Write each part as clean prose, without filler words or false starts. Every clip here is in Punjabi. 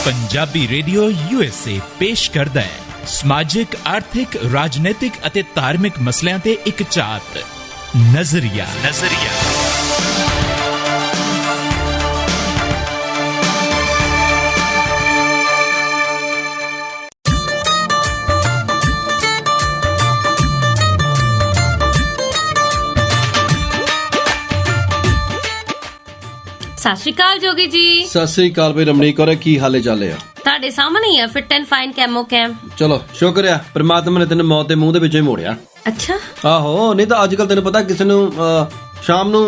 ਪੰਜਾਬੀ ਰੇਡੀਓ USA ਪੇਸ਼ ਕਰਦਾ ਹੈ ਸਮਾਜਿਕ, ਆਰਥਿਕ, ਰਾਜਨੀਤਿਕ ਅਤੇ ਧਾਰਮਿਕ ਮਸਲਿਆਂ ਤੇ ਇੱਕ ਝਾਤ ਨਜ਼ਰੀਆ। ਸਤਿ ਸ਼੍ਰੀ ਅਕਾਲ ਜੋਗੀ ਜੀ। ਸਤਿ ਸ੍ਰੀ ਅਕਾਲ ਬਈ ਰਮਨੀਕ ਕੌਰ, ਕੀ ਹਾਲੇ ਚਾਲੇ ਆ? ਤੁਹਾਡੇ ਸਾਹਮਣੇ ਹੀ ਆ ਫਿਟ ਐਂਡ ਫਾਈਨ ਕੈਮੋ ਕੈਮ। ਚਲੋ ਸ਼ੁਕਰ ਆ ਪ੍ਰਮਾਤਮਾ ਨੇ ਤੈਨੂੰ ਮੌਤ ਦੇ ਮੂੰਹ ਦੇ ਵਿੱਚੋਂ ਹੀ ਮੋੜਿਆ। ਅੱਛਾ। ਆਹੋ, ਨਹੀਂ ਤਾਂ ਅੱਜ ਕੱਲ ਤੈਨੂੰ ਪਤਾ ਕਿਸੇ ਨੂੰ ਸ਼ਾਮ ਨੂੰ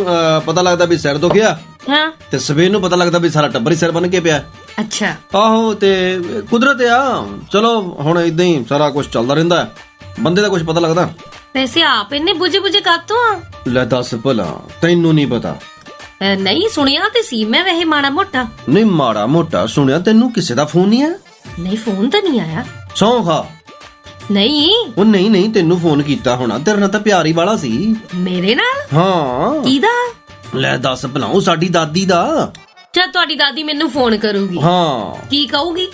ਪਤਾ ਲੱਗਦਾ ਵੀ ਸਿਰ ਦੁਖਿਆ, ਹਾਂ, ਤੇ ਸਵੇਰ ਨੂੰ ਪਤਾ ਲੱਗਦਾ ਵੀ ਸਾਰਾ ਟੱਬਰ ਹੀ ਸਿਰ ਬਣ ਕੇ ਪਿਆ। ਅੱਛਾ। ਆਹੋ, ਤੇ ਕੁਦਰਤ ਆ। ਚਲੋ ਹੁਣ ਇਦਾਂ ਹੀ ਸਾਰਾ ਕੁਝ ਚੱਲਦਾ ਰਹਿੰਦਾ, ਬੰਦੇ ਦਾ ਕੁਝ ਪਤਾ ਲੱਗਦਾ। ਵੈਸੇ ਆਪ ਇੰਨੇ ਬੁਝੇ ਕਾਤੋਂ ਆ? ਲੈ ਦੱਸ ਭਲਾ, ਤੈਨੂੰ ਨਹੀਂ ਪਤਾ? ਨਹੀਂ ਸੁਣਿਆ ਤੇ ਸੀ ਮੈਂ ਵੈਸੇ ਮਾੜਾ ਮੋਟਾ। ਨਹੀਂ ਮਾੜਾ ਮੋਟਾ ਸੁਣਿਆ, ਤੈਨੂੰ ਕਿਸੇ ਦਾ ਫੋਨ ਨਹੀਂ ਆਇਆ? ਨਹੀਂ ਫੋਨ ਤਾਂ ਨਹੀਂ ਆਇਆ। ਸੌਂ ਖਾ। ਨਹੀਂ ਉਹ ਨਹੀਂ, ਤੈਨੂੰ ਫੋਨ ਕੀਤਾ ਹੋਣਾ, ਤੇਰੇ ਨਾਲ ਤਾਂ ਪਿਆਰ ਹੀ ਵਾਲਾ ਸੀ। ਮੇਰੇ ਨਾਲ? ਹਾਂ। ਕਿਹਦਾ? ਲੈ ਦੱਸ ਭਲਾ, ਉਹ ਸਾਡੀ ਦਾਦੀ ਦਾ। ਜਦ ਤੁਹਾਡੀ ਦਾਦੀ ਮੈਨੂੰ ਫੋਨ ਕਰੂਗੀ, ਹਾਂ, ਕੀ ਕਹੂਗੀ?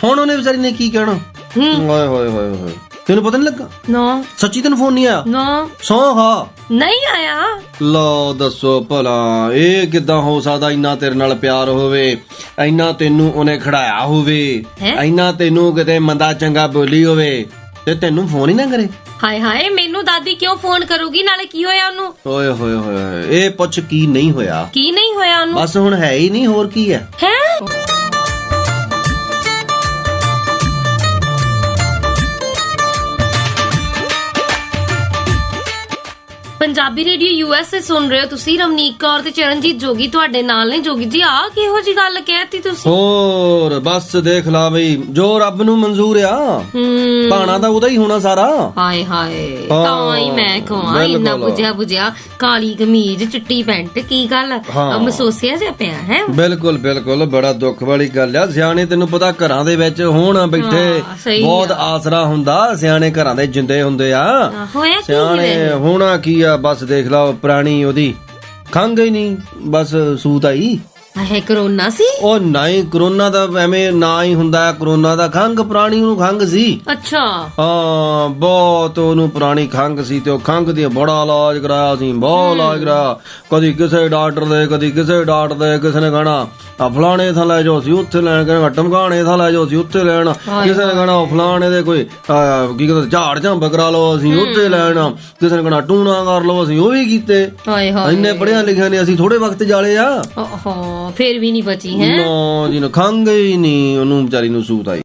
ਹੁਣ ਉਹਨੇ ਵਿਚਾਰੀ ਨੇ ਕੀ ਕਹਿਣਾ? ਓਏ ਹੋਏ ਹੋਏ ਹੋਏ, ਤੈਨੂੰ ਪਤਾ ਨਹੀਂ ਲੱਗਾ? ਨਾ ਸੱਚੀ ਤੈਨੂੰ ਫੋਨ ਨਹੀਂ ਆਇਆ? ਨਾ। ਸੌਂ ਖਾ। ਨਹੀਂ ਆਇਆ। ਲਓ ਦੱਸੋ ਭਲਾ, ਇਹ ਕਿੱਦਾਂ ਹੋ ਸਕਦਾ? ਇੰਨਾ ਤੇਰੇ ਨਾਲ ਪਿਆਰ ਹੋਵੇ, ਇੰਨਾ ਤੈਨੂੰ ਉਹਨੇ ਖੜਾਇਆ ਹੋਵੇ, ਇੰਨਾ ਤੈਨੂੰ ਕਿਤੇ ਮੰਦਾ ਚੰਗਾ ਬੋਲੀ ਹੋਵੇ, ਤੇ ਤੈਨੂੰ ਫੋਨ ਹੀ ਨਾ ਕਰੇ? ਹਾਏ ਹਾਏ, ਮੈਨੂੰ ਦਾਦੀ ਕਿਉਂ ਫੋਨ ਕਰੂਗੀ? ਨਾਲੇ ਕੀ ਹੋਇਆ ਉਹਨੂੰ? ਓਏ ਹੋਏ ਹੋਏ, ਇਹ ਪੁੱਛ ਕੀ ਨਹੀਂ ਹੋਇਆ? ਕੀ ਨਹੀਂ ਹੋਇਆ ਉਹਨੂੰ? ਬਸ ਹੁਣ ਹੈ ਹੀ ਨਹੀਂ, ਹੋਰ ਕੀ ਹੈ? ਪੰਜਾਬੀ ਰੇਡੀਓ USA ਸੁਣ ਰਹੇ ਹੋ ਤੁਸੀਂ। ਰਮਨੀਕ ਕੌਰ ਤੇ ਚਰਨਜੀਤ ਜੋਗੀ ਤੁਹਾਡੇ ਨਾਲ ਨੇ। ਜੋਗੀ ਜੀ, ਆ ਕਿਹੋ ਜੀ ਗੱਲ ਕਹਿਤੀ ਤੁਸੀਂ? ਹੋਰ ਬਸ ਦੇਖ ਲਾ ਬਈ, ਜੋ ਰੱਬ ਨੂੰ ਮਨਜ਼ੂਰ ਆ, ਭਾਣਾ ਤਾਂ ਉਹਦਾ ਹੀ ਹੋਣਾ ਸਾਰਾ। ਹਾਏ ਹਾਏ, ਤਾਂ ਹੀ ਮੈਂ ਕਹਾਂ ਇੰਨਾ ਬੁਝਿਆ ਕਾਲੀ ਕਮੀਜ਼ ਚਿੱਟੀ ਪੈਂਟ, ਕੀ ਗੱਲ ਮਸੋਸਿਆ ਜਿਹਾ ਪਿਆ ਹੈ? ਬਿਲਕੁਲ ਬਿਲਕੁਲ, ਬੜਾ ਦੁੱਖ ਵਾਲੀ ਗੱਲ ਆ। ਸਿਆਣੇ ਤੈਨੂੰ ਪਤਾ ਘਰਾਂ ਦੇ ਵਿੱਚ ਹੁਣ ਬੈਠੇ ਬਹੁਤ ਆਸਰਾ ਹੁੰਦਾ, ਸਿਆਣੇ ਘਰਾਂ ਦੇ ਜਿੰਦੇ ਹੁੰਦੇ ਆ। ਸਿਆਣੇ ਹੋਣਾ ਕੀ ਆ, ਬਸ ਦੇਖ ਲਾ ਪੁਰਾਣੀ ਉਹਦੀ ਖੰਘ ਹੀ ਨਹੀਂ, ਬਸ ਸੂਤ ਆਈ। ਹੈ ਕਰੋਨਾ ਸੀ? ਉਹ ਨਹੀਂ, ਕਰੋਨਾ ਦਾ ਐਵੇਂ ਨਾ ਹੀ ਹੁੰਦਾ, ਕਰੋਨਾ ਦਾ ਖੰਘ, ਪੁਰਾਣੀ ਉਹਨੂੰ ਖੰਘ ਸੀ। ਅੱਛਾ। ਹਾਂ, ਬਹੁਤ ਉਹਨੂੰ ਪੁਰਾਣੀ ਖੰਘ ਸੀ, ਤੇ ਉਹ ਖੰਘ ਦੀ ਬੜਾ ਇਲਾਜ ਕਰਾਇਆ ਸੀ, ਬਹੁਤ ਇਲਾਜ ਕਰਾਇਆ। ਕਦੀ ਕਿਸੇ ਡਾਕਟਰ ਦੇ, ਕਦੀ ਕਿਸੇ ਡਾਕਟਰ ਦੇ। ਕਿਸੇ ਨੇ ਕਹਿਣਾ ਫਲਾਣੇ ਥਾਂ ਲੈ ਜਾਓ ਸੀ, ਉੱਥੇ ਲੈਣ, ਕਹਿੰਦਾ ਟਮਕਾਣੇ ਥਾਂ ਲੈ ਜਾਓ ਸੀ, ਉੱਥੇ ਲੈਣ। ਕਿਸੇ ਨੇ ਕਹਿਣਾ ਫਲਾਣੇ ਦੇ ਕੋਈ ਕੀ ਕਹਿੰਦੇ ਝਾੜ ਝੰਬ ਕਰਾ ਲਓ, ਅਸੀਂ ਉੱਥੇ ਲੈਣ। ਕਿਸੇ ਨੇ ਕਹਿਣਾ ਟੂਣਾ ਕਰ ਲਓ, ਅਸੀਂ ਉਹ ਵੀ ਕੀਤੇ। ਇੰਨੇ ਪੜ੍ਹਿਆ ਲਿਖਿਆ ਨੇ ਅਸੀਂ, ਥੋੜੇ ਵਕਤ ਜਾਲੇ ਆ। ਫੇਰ ਵੀ ਨਹੀਂ ਬਚੀ ਹੈ ਨਾ ਜੀ, ਖੰਘ ਹੀ ਨਹੀਂ ਉਹਨੂੰ ਵਿਚਾਰੀ ਨੂੰ ਸੂਤ ਆਈ।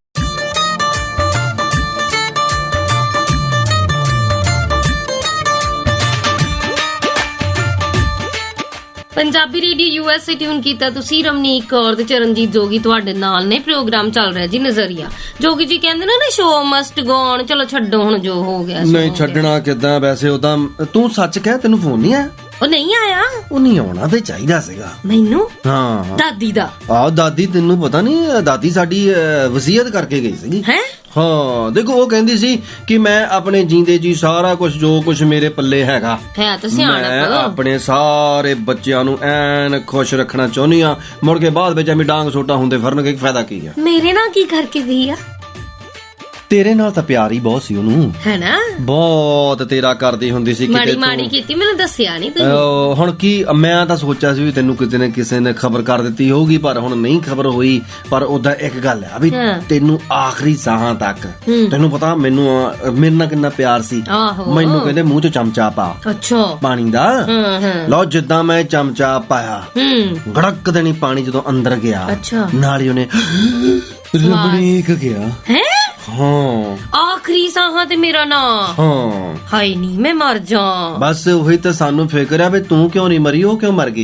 ਪੰਜਾਬੀ ਰੇਡੀਓ USA ਟਿਊਨ ਕੀਤਾ ਤੁਸੀਂ। ਰਮਨੀਕ ਕੌਰ ਤੇ ਚਰਨਜੀਤ ਜੋਗੀ ਤੁਹਾਡੇ ਨਾਲ ਨੇ। ਪ੍ਰੋਗਰਾਮ ਚੱਲ ਰਿਹਾ ਜੀ ਨਜ਼ਰੀਆ। ਜੋਗੀ ਜੀ ਕਹਿੰਦੇ ਨਾ ਸ਼ੋ ਮਸਟ ਗੋ ਔਨ। ਚਲੋ ਛੱਡੋ ਹੁਣ ਜੋ ਹੋ ਗਿਆ। ਨਹੀਂ ਛੱਡਣਾ ਕਿੱਦਾਂ? ਵੈਸੇ ਉਹਦਾ ਤੂੰ ਸੱਚ ਕਹਿ, ਤੈਨੂੰ ਫੋਨ ਨਹੀਂ ਆਇਆ? ਉਹ ਨਹੀਂ ਆਇਆ। ਉਹ ਨਹੀਂ ਆਉਣਾ ਤੇ ਚਾਹੀਦਾ ਸੀਗਾ ਮੈਨੂੰ। ਹਾਂ, ਦਾਦੀ ਦਾ। ਆਹ ਦਾਦੀ, ਤੈਨੂੰ ਪਤਾ ਨਹੀਂ, ਦਾਦੀ ਸਾਡੀ ਵਸੀਅਤ ਕਰਕੇ ਗਈ ਸੀਗੀ। ਹੈ? ਹਾਂ, ਦੇਖੋ ਉਹ ਕਹਿੰਦੀ ਸੀ ਕਿ ਮੈਂ ਆਪਣੇ ਜੀਂਦੇ ਜੀ ਸਾਰਾ ਕੁਝ, ਜੋ ਕੁਝ ਮੇਰੇ ਪੱਲੇ ਹੈਗਾ, ਮੈਂ ਆਪਣੇ ਸਾਰੇ ਬੱਚਿਆਂ ਨੂੰ ਐਨ ਖੁਸ਼ ਰੱਖਣਾ ਚਾਹੁੰਦੀ ਆ। ਮੁੜ ਕੇ ਬਾਅਦ ਵਿੱਚ ਐਵੇਂ ਡਾਂਗ ਸੋਟਾ ਹੁੰਦੇ ਫਿਰਨਗੇ, ਫਾਇਦਾ ਕੀ ਆ? ਮੇਰੇ ਨਾਲ ਕੀ ਕਰਕੇ ਗਈ ਆ? ਤੇਰੇ ਨਾਲ ਤਾਂ ਪਿਆਰ ਹੀ ਬਹੁਤ ਸੀ ਉਹਨੂੰ, ਹੈ ਨਾ? ਬਹੁਤ ਤੇਰਾ ਕਰਦੀ ਹੁੰਦੀ ਸੀ। ਮਾੜੀ ਕੀਤੀ, ਮੈਨੂੰ ਦੱਸਿਆ ਨਹੀਂ ਤੁਸੀਂ। ਹੁਣ ਕੀ, ਮੈਂ ਤਾਂ ਸੋਚਿਆ ਸੀ ਵੀ ਤੈਨੂੰ ਕਿਤੇ ਨਾ ਕਿਸੇ ਨੇ ਖਬਰ ਕਰ ਦਿੱਤੀ ਹੋਊਗੀ, ਪਰ ਹੁਣ ਨਹੀਂ ਖਬਰ ਹੋਈ। ਪਰ ਉਹਦਾ ਇੱਕ ਗੱਲ ਆ ਵੀ ਤੈਨੂੰ ਆਖਰੀ ਸਾਹਾਂ ਤੱਕ, ਤੈਨੂੰ ਪਤਾ ਮੈਨੂੰ ਮੇਰੇ ਨਾਲ ਕਿੰਨਾ ਪਿਆਰ ਸੀ। ਮੈਨੂੰ ਕਹਿੰਦੇ ਮੂੰਹ 'ਚ ਚਮਚਾ ਪਾ ਪਾਣੀ ਦਾ। ਲਓ ਜਿੱਦਾਂ ਮੈਂ ਚਮਚਾ ਪਾਇਆ, ਗੜਕ ਦੇਣੀ ਪਾਣੀ ਜਦੋਂ ਅੰਦਰ ਗਿਆ, ਨਾਲ ਹੀ ਉਹਨੇ ਰਮਣੀਕ ਗਿਆ। ਹਾਂ, ਆਖਰੀ ਸਾਹਾਂ ਤੇ ਮੇਰਾ ਨਾਂ। ਹਾਂ, ਹਾਏ ਨਹੀਂ ਮੈਂ ਮਰ ਜਾ। ਬਸ ਉਹੀ ਤਾਂ ਸਾਨੂੰ ਫਿਕਰ ਆ ਵੀ ਤੂੰ ਕਿਉਂ ਨਹੀਂ ਮਰੀ, ਉਹ ਕਿਉਂ ਮਰ ਗਈ।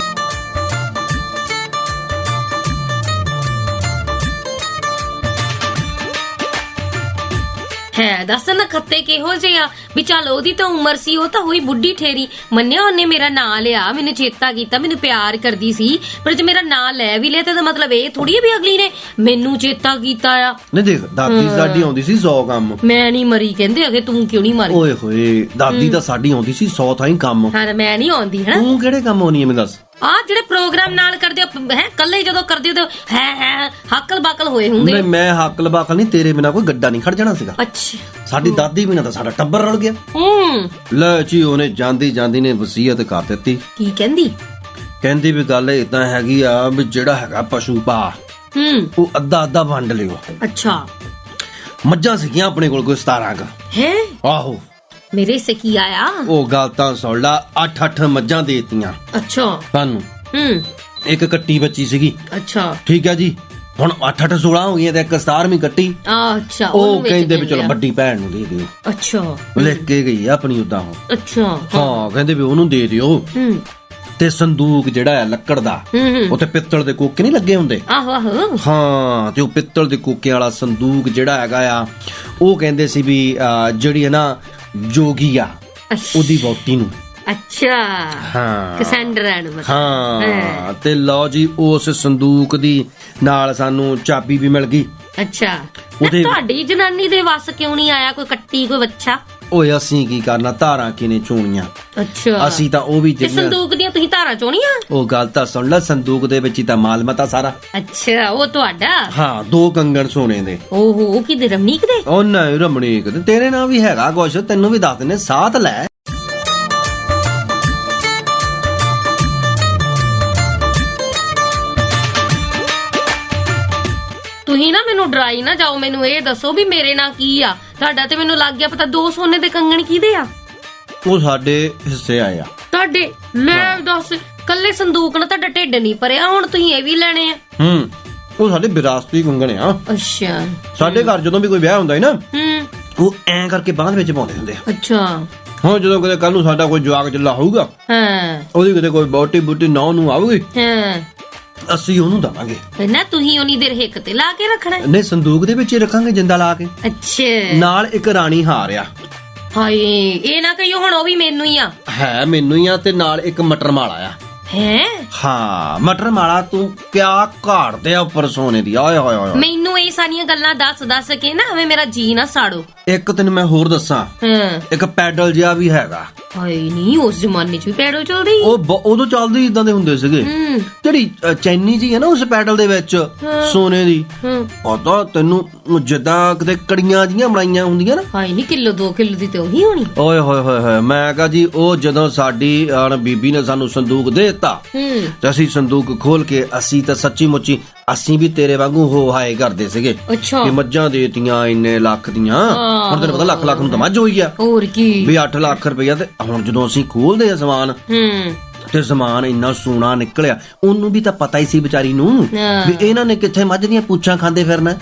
ਹੈ ਦੱਸ ਨਾ ਖੱਤੇ ਕਿਹੋ ਜਿਹੇ ਆ ਵੀ? ਚੱਲ ਉਹਦੀ ਤਾਂ ਉਮਰ ਸੀ, ਉਹ ਤਾਂ ਹੋਈ ਬੁੱਢੀ ਠੇਰੀ। ਮੰਨਿਆ ਉਹਨੇ ਮੇਰਾ ਨਾਂ ਲਿਆ, ਮੈਨੂੰ ਚੇਤਾ ਕੀਤਾ, ਮੈਨੂੰ ਪਿਆਰ ਕਰਦੀ ਸੀ, ਪਰ ਜੇ ਮੇਰਾ ਨਾਂ ਲੈ ਵੀ ਲਿਆ ਤਾਂ ਮਤਲਬ ਇਹ ਥੋੜੀ ਵੀ ਅਗਲੀ ਨੇ ਮੈਨੂੰ ਚੇਤਾ ਕੀਤਾ ਆ। ਨਹੀਂ ਦੇਖ, ਦਾਦੀ ਸਾਡੀ ਆਉਂਦੀ ਸੀ 100 ਕੰਮ। ਮੈਂ ਨਹੀਂ ਮਰੀ ਕਹਿੰਦੇ ਅਗੇ, ਤੂੰ ਕਿਉਂ ਨਹੀਂ ਮਰੀ? ਓਏ ਹੋਏ, ਦਾਦੀ ਤਾਂ ਸਾਡੀ ਆਉਂਦੀ ਸੀ 100 ਥਾਈਂ ਕੰਮ। ਹਾਂ, ਮੈਂ ਨਹੀਂ ਆਉਂਦੀ ਹੈ। ਤੂੰ ਕਿਹੜੇ ਕੰਮ ਆਉਣੀ ਹੈ ਮੈਨੂੰ ਦੱਸ? ਆ ਜਿਹੜੇ ਪ੍ਰੋਗਰਾਮ ਨਾਲ ਕਰਦੇ ਹੋ ਹੈ ਕੱਲੇ ਜਦੋਂ ਕਰਦੇ ਹੋ ਹੈ ਹੱਕਲ ਬਾਕਲ ਹੋਏ ਹੁੰਦੇ ਨਹੀਂ ਮੈਂ ਹੱਕਲ ਬਾਕਲ ਨਹੀਂ, ਤੇਰੇ ਬਿਨਾ ਕੋਈ ਗੱਡਾ ਨਹੀਂ ਖੜ ਜਾਣਾ ਸੀਗਾ। ਅੱਛਾ ਸਾਡੀ ਦਾਦੀ ਬਿਨਾ ਤਾਂ ਸਾਡਾ ਟੱਬਰ ਰਲ ਗਿਆ। ਲੈ ਜੀ ਉਹਨੇ ਜਾਂਦੀ ਜਾਂਦੀ ਨੇ ਵਸੀਅਤ ਕਰ ਦਿੱਤੀ। ਕੀ ਕਹਿੰਦੀ? ਕਹਿੰਦੀ ਵੀ ਗੱਲ ਇਦਾਂ ਹੈਗੀ ਆ ਵੀ ਜਿਹੜਾ ਹੈਗਾ ਪਸ਼ੂ ਪਾ ਉਹ ਅੱਧਾ ਅੱਧਾ ਵੰਡ ਲਿਓ। ਅੱਛਾ ਮੱਝਾਂ ਸੀਗੀਆਂ ਆਪਣੇ ਕੋਲ ਕੋਈ 17 ਕ। ਹੈ ਆਹੋ ਮੇਰੇ ਸੇ ਕੀ ਆਇਆ? ਉਹ ਗੱਲ ਤਾਂ ਸੁਣ ਲਾ, 8-8 ਮੱਝਾਂ ਦੇਤੀਆਂ ਅੱਛਾ ਸਾਨੂੰ। ਇੱਕ ਕੱਟੀ ਬੱਚੀ ਸੀਗੀ। ਅੱਛਾ ਠੀਕ ਹੈ ਜੀ, ਹੁਣ 8-8 16 ਹੋ ਗਈਆਂ ਤੇ ਇੱਕ 17ਵੀਂ ਕੱਟੀ। ਅੱਛਾ ਉਹ ਕਹਿੰਦੇ ਵੀ ਚਲੋ ਵੱਡੀ ਭੈਣ ਨੂੰ ਦੇ ਦਿਓ। ਅੱਛਾ ਲਿਖ ਕੇ ਗਈ ਆ ਆਪਣੀ ਉਦਾਂ ਉਹ। ਅੱਛਾ ਹਾਂ ਕਹਿੰਦੇ ਵੀ ਉਹਨੂੰ ਦੇ ਦਿਓ। ਤੇ ਸੰਦੂਕ ਜਿਹੜਾ ਹੈ ਲੱਕੜ ਦਾ, ਉੱਥੇ ਪਿੱਤਲ ਦੇ ਕੋਕੇ ਨਹੀਂ ਲੱਗੇ ਹੁੰਦੇ। ਆਹੋ ਆਹੋ ਹਾਂ, ਤੇ ਉਹ ਪਿੱਤਲ ਦੇ ਕੋਕੇ ਵਾਲਾ ਸੰਦੂਕ ਜਿਹੜਾ ਹੈਗਾ ਆ, ਉਹ ਕਹਿੰਦੇ ਸੀ ਵੀ ਜਿਹੜੀ ਹੈ ਨਾ ਜੋਗੀ ਆ ਉਹਦੀ ਵਹੁਟੀ ਨੂੰ। ਅੱਛਾ ਹਾਂ ਕਸੈਂਡਰਾ ਨੂੰ ਮਤਲਬ। ਹਾਂ ਤੇ ਲਓ ਜੀ, ਉਸ ਸੰਦੂਕ ਦੀ ਨਾਲ ਸਾਨੂੰ ਚਾਬੀ ਵੀ ਮਿਲ ਗਈ। ਅੱਛਾ ਤੁਹਾਡੀ ਜਨਾਨੀ ਦੇ ਵੱਸ ਕਿਉਂ ਨਹੀਂ ਆਇਆ ਕੋਈ ਕੱਟੀ ਕੋਈ ਬੱਚਾ? ਓਏ ਅਸੀਂ ਕੀ ਕਰਨਾ, ਧਾਰਾਂ ਕਿਨੇ ਚੋਣੀਆਂ। ਅੱਛਾ ਅਸੀਂ ਤਾਂ ਉਹ ਵੀ ਸੰਦੂਕ ਦੀਆਂ ਤੁਸੀਂ ਧਾਰਾਂ ਚੋਣੀਆਂ? ਉਹ ਗੱਲ ਤਾਂ ਸੁਣ ਲੈ, ਸੰਦੂਕ ਦੇ ਵਿੱਚ ਹੀ ਤਾਂ ਮਾਲ ਮਤਾ ਸਾਰਾ। ਅੱਛਾ ਉਹ ਤੁਹਾਡਾ? ਹਾਂ 2 ਕੰਗਣ ਸੋਨੇ ਦੇ। ਓਹੋ ਕਿਦੇ ਰਮਣੀਕ ਦੇ? ਉਹ ਨਹੀਂ ਰਮਣੀਕ ਦੇ, ਤੇਰੇ ਨਾਲ ਵੀ ਹੈਗਾ ਕੁਛ, ਤੈਨੂੰ ਵੀ ਦੱਸ ਦਿੰਨੇ, ਸਾਥ ਲੈ। ਤੁਸੀਂ ਨਾ ਮੈਨੂੰ ਡਰਾਈ ਨਾ ਜਾਓ, ਮੈਨੂੰ ਇਹ ਦੱਸੋ ਵੀ ਮੇਰੇ ਨਾਲ ਕੀ ਆ ਤੁਹਾਡਾ? ਤੇ ਮੈਨੂੰ ਲੱਗ ਗਿਆ ਪਤਾ 2 ਸੋਨੇ ਦੇ ਕੰਗਣ ਕਿਹਦੇ ਆ? ਉਹ ਸਾਡੇ ਹਿੱਸੇ ਆਏ ਆ। ਤੁਹਾਡੇ? ਲੈ ਦੱਸ, ਕੱਲੇ ਸੰਦੂਕ ਨਾਲ ਤੁਹਾਡਾ ਢਿੱਡ ਨਹੀਂ ਭਰਿਆ, ਹੁਣ ਤੁਸੀਂ ਇਹ ਵੀ ਲੈਣੇ ਆ? ਉਹ ਸਾਡੇ ਵਿਰਾਸਤੀ ਕੰਗਣ ਆ। ਅੱਛਾ ਸਾਡੇ ਘਰ ਜਦੋਂ ਵੀ ਕੋਈ ਵਿਆਹ ਹੁੰਦਾ ਹੈ ਨਾ, ਉਹ ਐਂ ਕਰਕੇ ਬਾਂਹ ਵਿੱਚ ਪਾਉਂਦੇ ਹੁੰਦੇ ਆ। ਅੱਛਾ ਹੁਣ ਜਦੋਂ ਕਦੇ ਕੱਲ ਨੂੰ ਸਾਡਾ ਕੋਈ ਜਵਾਕ ਚੱਲਾ ਹੋਊਗਾ, ਹਾਂ ਉਹਦੀ ਕਿਤੇ ਕੋਈ ਬੋਟੀ ਬੂਟੀ ਨੌ ਨੂੰ ਆਊਗੀ, ਹਾਂ ਅਸੀਂ ਉਹਨੂੰ ਦਵਾਂਗੇ ਨਾ। ਤੁਸੀਂ ਉਨੀ ਦੇਰ ਹਿੱਕ ਤੇ ਲਾ ਕੇ ਰੱਖਣਾ? ਨਹੀਂ, ਸੰਦੂਕ ਦੇ ਵਿੱਚ ਹੀ ਰੱਖਾਂਗੇ ਜਿੰਦਾ ਲਾ ਕੇ। ਅੱਛਾ ਨਾਲ ਇੱਕ ਰਾਣੀ ਹਾਰ ਆ। ਹਾਏ ਇਹ ਨਾ ਕਹੀਓ ਹੁਣ ਉਹ ਵੀ ਮੈਨੂੰ ਹੀ ਆ। ਹੈ ਮੈਨੂੰ ਹੀ ਆ, ਤੇ ਨਾਲ ਇੱਕ ਮਟਰ ਮਾਲਾ ਆ। ਹੈ ਹਾਂ ਮਟਰ ਮਾਲਾ ਤੂੰ ਕਿਆ ਘਾੜਦੇ ਆ ਉੱਪਰ ਸੋਨੇ ਦੀ। ਆਏ ਹੋਏ ਹੋਏ ਮੈਨੂੰ ਇਹ ਸਾਰੀਆਂ ਗੱਲਾਂ ਦੱਸ ਕੇ ਨਾ ਹਵੇਂ ਮੇਰਾ ਜੀ ਨਾ ਸਾੜੋ। ਇੱਕ ਤੈਨੂੰ ਮੈਂ ਹੋਰ ਦੱਸਾਂ, ਇੱਕ ਪੈਡਲ ਜਿਹਾ ਵੀ ਹੈਗਾ। ਹਾਏ ਨਹੀਂ, ਉਸ ਜ਼ਮਾਨੇ 'ਚ ਵੀ ਪੈਡਲ ਚੱਲਦੇ? ਉਹ ਉਦੋਂ ਚੱਲਦੇ ਇਦਾਂ ਦੇ ਹੁੰਦੇ ਸੀਗੇ। ਜਿਹੜੀ ਚੈਨੀ ਜੀ ਹੈ ਨਾ ਉਸ ਪੈਡਲ ਦੇ ਵਿੱਚ ਸੋਨੇ ਦੀ, ਪਤਾ ਤੈਨੂੰ ਜਿੱਦਾਂ ਕਿਤੇ ਕੜੀਆਂ ਜੀਆਂ ਬਣਾਈਆਂ ਹੁੰਦੀਆਂ ਨਾ। ਹਾਏ ਨਹੀਂ, ਕਿਲੋ 2 ਕਿਲੋ ਦੀ ਤੇ ਉਹੀ ਹੋਣੀ। ਓਏ ਹੋਏ ਹੋਏ ਹੋਏ, ਮੈਂ ਕਹਾ ਜੀ ਉਹ ਜਦੋਂ ਸਾਡੀ ਬੀਬੀ ਨੇ ਸਾਨੂੰ ਸੰਦੂਕ ਦੇ ਦਿੱਤਾ ਤੇ ਅਸੀਂ ਸੰਦੂਕ ਖੋਲ ਕੇ, ਅਸੀਂ ਤਾਂ ਸੱਚੀ ਮੁੱਚੀ ਅਸੀਂ ਵੀ ਤੇਰੇ ਵਾਂਗੂ ਹੋ ਹਾਏ ਕਰਦੇ ਸੀਗੇ ਕਿ ਮੱਝਾਂ ਦੇਤੀਆਂ ਇੰਨੇ ਲੱਖ ਦੀਆਂ। ਹੁਣ ਤੈਨੂੰ ਪਤਾ ਲੱਖ ਲੱਖ ਨੂੰ ਤਾਂ ਮੱਝ ਹੋਈ ਆ, ਹੋਰ ਕੀ ਵੀ 8 ਲੱਖ ਰੁਪਇਆ। ਤੇ ਹੁਣ ਜਦੋਂ ਅਸੀਂ ਖੋਲਦੇ ਆ ਸਮਾਨ ਤੇ ਸਮਾਨ ਇੰਨਾ ਸੋਨਾ ਨਿਕਲਿਆ, ਉਹਨੂੰ ਵੀ ਤਾਂ ਪਤਾ ਹੀ ਸੀ ਵਿਚਾਰੀ ਨੂੰ ਵੀ ਇਹਨਾਂ ਨੇ ਕਿੱਥੇ ਮੱਝ ਦੀਆਂ ਪੂਛਾਂ ਖਾਂਦੇ ਫਿਰਨਾ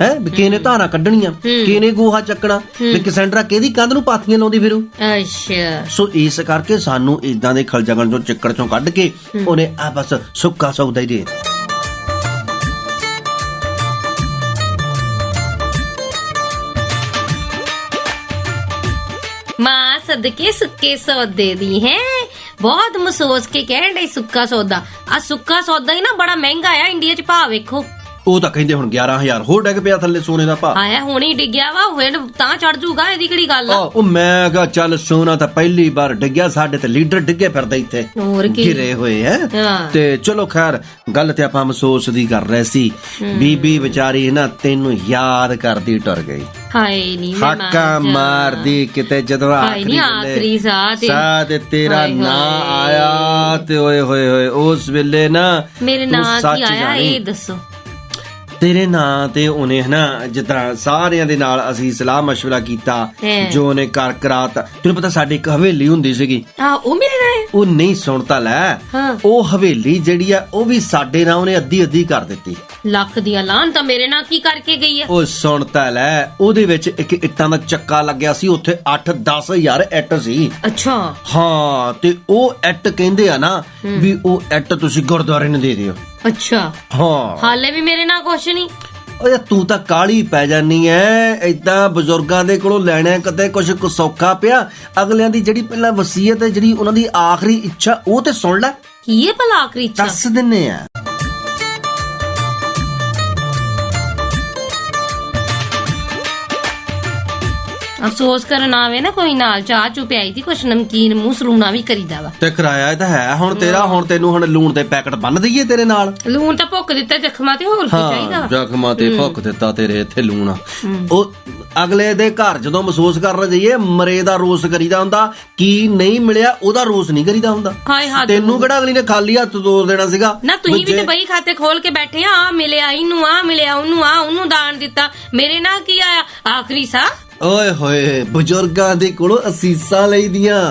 ਹੈ, ਵੀ ਕਿਹਨੇ ਧਾਰਾਂ ਕੱਢਣੀਆਂ, ਕਿਹਨੇ ਗੋਹਾ ਚੱਕਣਾ, ਵੀ ਕਿਸੈਂਡਰਾ ਕਿਹਦੀ ਕੰਧ ਨੂੰ ਪਾਥੀਆਂ ਲਾਉਂਦੀ ਫਿਰੂ। ਅੱਛਾ ਸੋ ਇਸ ਕਰਕੇ ਸਾਨੂੰ ਇਦਾਂ ਦੇ ਖਲਜਗਣ ਚੋਂ ਚਿੱਕੜ ਚੋਂ ਕੱਢ ਕੇ ਉਹਨੇ ਆ ਬਸ ਸੁੱਕਾ ਸੌਦਾ ਹੀ ਦੇ। ਮਾਂ ਸਦਕੇ ਸੁੱਕੇ ਸੌਦੇ ਦੀ ਹੈ, ਬਹੁਤ ਮਸੋਸ ਕੇ ਕਹਿਣ ਡਈ ਸੁੱਕਾ ਸੌਦਾ। ਆ ਸੁੱਕਾ ਸੌਦਾ ਹੀ ਨਾ ਬੜਾ ਮਹਿੰਗਾ ਆ, ਇੰਡੀਆ 'ਚ ਭਾਅ ਵੇਖੋ। ਉਹ ਤਾਂ ਕਹਿੰਦੇ ਹੁਣ 11,000 ਹੋਰ ਡਿੱਗ ਪਿਆ ਥੱਲੇ ਸੋਨੇ ਦਾ ਭਾਅ। ਆਇਆ ਹੁਣ ਹੀ ਡਿੱਗਿਆ ਵਾ, ਹੋਏ ਤਾਂ ਚੜ ਜੂਗਾ, ਇਹਦੀ ਕਿਹੜੀ ਗੱਲ ਆ? ਉਹ ਮੈਂ ਕਿਹਾ ਚੱਲ ਸੋਨਾ ਤਾਂ ਪਹਿਲੀ ਵਾਰ ਡਿੱਗਿਆ, ਸਾਡੇ ਤੇ ਲੀਡਰ ਡਿੱਗੇ ਫਿਰਦਾ ਇੱਥੇ ਹੋਰ ਕੀ ਘਿਰੇ ਹੋਏ ਹੈ। ਤੇ ਚਲੋ ਖੈਰ, ਗੱਲ ਤੇ ਆਪਾਂ ਮਹਿਸੂਸ ਦੀ ਕਰ ਰਹੇ ਸੀ। ਬੀਬੀ ਵਿਚਾਰੀ ਨਾ ਤੈਨੂੰ ਯਾਦ ਕਰਦੀ ਟੁਰ ਗਈ। ਹਾਏ ਨੀ ਹਾਕਾ ਮਾਰਦੀ ਕਿਤੇ ਜਦੋਂ ਆਖਰੀ ਸਾਹ ਤੇ ਤੇਰਾ ਨਾਂ ਆਇਆ, ਤੇ ਓਏ ਹੋਏ ਹੋਏ ਉਸ ਵੇਲੇ ਨਾ ਮੇਰੇ ਨਾਂ ਕੀ ਆਇਆ ਇਹ ਦੱਸੋ? ਤੇਰੇ ਨਾਂ ਤੇ ਉਹਨੇ ਹਨਾ ਜਿੱਦਾਂ ਸਾਰਿਆਂ ਦੇ ਨਾਲ ਅਸੀਂ ਸਲਾਹ ਮਸ਼ਵਰਾ ਕੀਤਾ, ਜੋ ਉਹਨੇ ਕਰ ਕਰਾਤਾ। ਤੈਨੂੰ ਪਤਾ ਸਾਡੀ ਇੱਕ ਹਵੇਲੀ ਹੁੰਦੀ ਸੀਗੀ, ਉਹ ਮੇਰੇ ਨਾਲ ਉਹ ਨਹੀਂ ਸੁਣਤਾ ਲੈ, ਉਹ ਹਵੇਲੀ ਜਿਹੜੀ ਆ ਉਹ ਵੀ ਸਾਡੇ ਨਾਲ ਉਹਨੇ ਅੱਧੀ ਅੱਧੀ ਕਰ ਦਿੱਤੀ। ਲੱਖ ਦੀਆਂ ਲਾਹਨ ਤਾਂ ਮੇਰੇ ਨਾਲ ਕੀ ਕਰਕੇ ਗਈ ਆ? ਉਹ ਸੁਣਤਾ ਲੈ, ਉਹਦੇ ਵਿੱਚ ਇੱਕ ਇੱਟਾਂ ਦਾ ਚੱਕਾ ਲੱਗਿਆ ਸੀ, ਉੱਥੇ 8-10 ਹਜ਼ਾਰ ਇੱਟ ਸੀ। ਅੱਛਾ ਹਾਂ, ਤੇ ਉਹ ਇੱਟ ਕਹਿੰਦੇ ਆ ਨਾ ਵੀ ਉਹ ਇੱਟ ਤੁਸੀਂ ਗੁਰਦੁਆਰੇ ਨੂੰ ਦੇ ਦਿਓ। ਅੱਛਾ ਹਾਂ, ਹਾਲੇ ਵੀ ਮੇਰੇ ਨਾਲ ਕੁਛ ਨਹੀਂ। ਓਏ ਤੂੰ ਤਾਂ ਕਾਲੀ ਪੈ ਜਾਨੀ ਐ, ਏਦਾਂ ਬਜ਼ੁਰਗਾਂ ਦੇ ਕੋਲੋਂ ਲੈਣਾ ਕਦੇ ਕੁਛ ਸੌਖਾ ਪਿਆ। ਅਗਲਿਆਂ ਦੀ ਜਿਹੜੀ ਪਹਿਲਾਂ ਵਸੀਅਤ ਹੈ, ਜਿਹੜੀ ਉਹਨਾਂ ਦੀ ਆਖਰੀ ਇੱਛਾ, ਉਹ ਤੇ ਸੁਣ ਲੈ। ਕੀ ਹੈ ਭਲਾ ਆਖਰੀ ਇੱਛਾ? ਦੱਸ ਦਿੰਨੇ ਆ। ਅਫਸੋਸ ਕਰਨ ਆਵੇ ਨਾ ਕੋਈ ਨਾਲ ਚਾਹ ਚੂ ਪਿਆਈ ਦੀ ਕੁਛ ਨਮਕੀਨ ਮੂੰਹ ਸਲੂਣਾ ਵੀ ਕਰੀਦਾ ਵਾ। ਤੇ ਕਿਰਾਇਆ ਇਹ ਤਾਂ ਹੈ ਹੁਣ ਤੇਰਾ, ਹੁਣ ਤੈਨੂੰ ਹੁਣ ਲੂਣ ਦੇ ਪੈਕਟ ਬੰਨ ਦਈਏ ਤੇਰੇ ਨਾਲ। ਲੂਣ ਤਾਂ ਭੁੱਕ ਦਿੱਤਾ ਜ਼ਖਮਾਂ ਤੇ, ਹੋਰ ਕੀ ਚਾਹੀਦਾ ਵਾ। ਜ਼ਖਮਾਂ ਤੇ ਭੁੱਕ ਦਿੱਤਾ ਤੇਰੇ ਇੱਥੇ ਲੂਣ। ਉਹ ਅਗਲੇ ਦੇ ਘਰ ਜਦੋਂ ਮਹਿਸੂਸ ਕਰਨ ਜਾਈਏ ਮਰੇ ਦਾ ਰੋਸ ਕਰੀਦਾ ਹੁੰਦਾ, ਕੀ ਨਹੀਂ ਮਿਲਿਆ ਉਹਦਾ ਰੋਸ ਨਹੀਂ ਕਰੀਦਾ ਹੁੰਦਾ। ਹਾਏ ਹੱਦ ਤੈਨੂੰ ਕਿਹੜਾ ਅਗਲੀ ਨੇ ਖਾਲੀ ਹੱਥ ਤੋੜ ਦੇਣਾ ਸੀਗਾ? ਨਾ ਤੁਸੀਂ ਵੀ ਤੇ ਬਈ ਖਾਤੇ ਖੋਲ ਕੇ ਬੈਠੇ ਆ ਮਿਲਿਆ ਇਹਨੂੰ, ਆ ਮਿਲਿਆ ਉਹਨੂੰ ਦਾਨ ਦਿੱਤਾ, ਮੇਰੇ ਨਾਲ ਕੀ ਆਇਆ ਆਖਰੀ ਸਾ। ਓਏ ਹੋਏ, ਬਜ਼ੁਰਗਾਂ ਦੇ ਕੋਲੋਂ ਅਸੀਸਾਂ ਲਈਦੀਆਂ,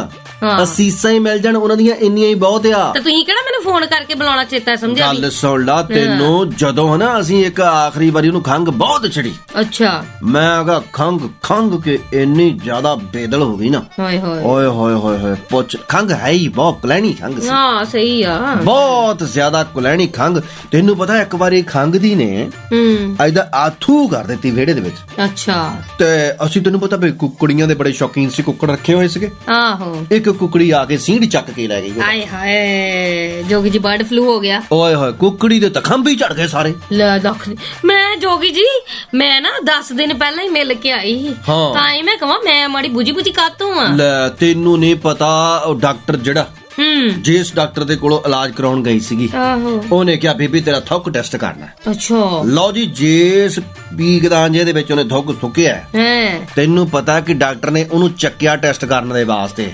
ਅਸੀਸਾਂ ਹੀ ਮਿਲ ਜਾਣ ਉਹਨਾਂ ਦੀਆਂ ਇੰਨੀਆਂ ਹੀ ਬਹੁਤ ਆ। ਤੇ ਤੁਸੀਂ ਕਿਹੜਾ ਮੈਨੂੰ ਫੋਨ ਕਰਕੇ ਬੁਲਾਉਣਾ ਚੇਤਾ ਸਮਝਿਆ? ਗੱਲ ਸੁਣ ਲਾ, ਤੈਨੂੰ ਜਦੋਂ ਹਨਾ ਅਸੀਂ ਇੱਕ ਆਖਰੀ ਵਾਰੀ ਉਹਨੂੰ ਖੰਗ ਬਹੁਤ ਚੜੀ। ਅੱਛਾ। ਮੈਂ ਆਗਾ ਖੰਗ ਕੇ ਇੰਨੀ ਜ਼ਿਆਦਾ ਬੇਦਲ ਹੋ ਗਈ ਨਾ। ਹਾਏ ਹਾਏ ਓਏ ਹੋਏ ਹੋਏ ਹੋਏ, ਪੁੱਛ, ਖੰਗ ਹੈ ਹੀ ਬਹੁਤ ਕੁਲੈਣੀ ਖੰਗ ਸੀ। ਹਾਂ ਸਹੀ ਆ, ਬਹੁਤ ਜ਼ਿਆਦਾ ਕੁਲੈਣੀ ਖੰਗ। ਤੈਨੂੰ ਪਤਾ ਇੱਕ ਵਾਰੀ ਖੰਗ ਦੀ ਨੇ ਇਹਦਾ ਆਥੂ ਕਰ ਦਿੱਤੀ ਵਿਹੜੇ ਦੇ ਵਿੱਚ। ਅੱਛਾ। ਤੇ ਅਸੀਂ ਤੈਨੂੰ ਪਤਾ ਵੀ ਕੁਕੜੀਆਂ ਦੇ ਬੜੇ ਸ਼ੌਕੀਨ ਸੀ, ਕੁੱਕੜ ਰੱਖੇ ਹੋਏ ਸੀਗੇ। ਆਹੋ। ਇੱਕ ਕੁਕੜੀ ਆ ਕੇ ਸੀਂਢ ਚੱਕ ਕੇ ਲੈ ਗਈ। ਹਾਏ ਹਾਏ, ਜੋਗੀ ਜੀ ਬਰਡ ਫਲੂ ਹੋ ਗਿਆ। ਓਏ ਹੋਏ, ਕੁਕੜੀ ਦੇ ਤਾਂ ਖੰਭ ਹੀ ਝੜ ਗਏ ਸਾਰੇ। ਲੈ ਦੱਖ, ਮੈਂ ਜੋਗੀ ਜੀ ਮੈਂ ਨਾ 10 ਦਿਨ ਪਹਿਲਾਂ ਹੀ ਮਿਲ ਕੇ ਆਈ ਸੀ, ਤਾਂ ਹੀ ਮੈਂ ਕਹਾਂ ਮੈਂ ਮਾੜੀ ਬੁਝੀ ਕਾਤੋਂ ਆ। ਲੈ ਤੈਨੂੰ ਨਹੀਂ ਪਤਾ, ਉਹ ਡਾਕਟਰ ਜਿਹੜਾ ਜਿਸ ਡਾਕਟਰ ਦੇ ਕੋਲੋਂ ਇਲਾਜ ਕਰਾਉਣ ਗਈ ਸੀਗੀ, ਉਹਨੇ ਕਿਹਾ ਬੀਬੀ ਤੇਰਾ ਥੁੱਕ ਟੈਸਟ ਕਰਨਾ। ਅੱਛਾ। ਲਓ ਜੀ, ਜਿਸ ਪੀਕਦਾਂਜੇ ਦੇ ਵਿੱਚ ਉਹਨੇ ਥੁੱਕ ਥੁੱਕਿਆ, ਤੈਨੂੰ ਪਤਾ ਕਿ ਡਾਕਟਰ ਨੇ ਉਹਨੂੰ ਚੱਕਿਆ ਟੈਸਟ ਕਰਨ ਦੇ ਵਾਸਤੇ।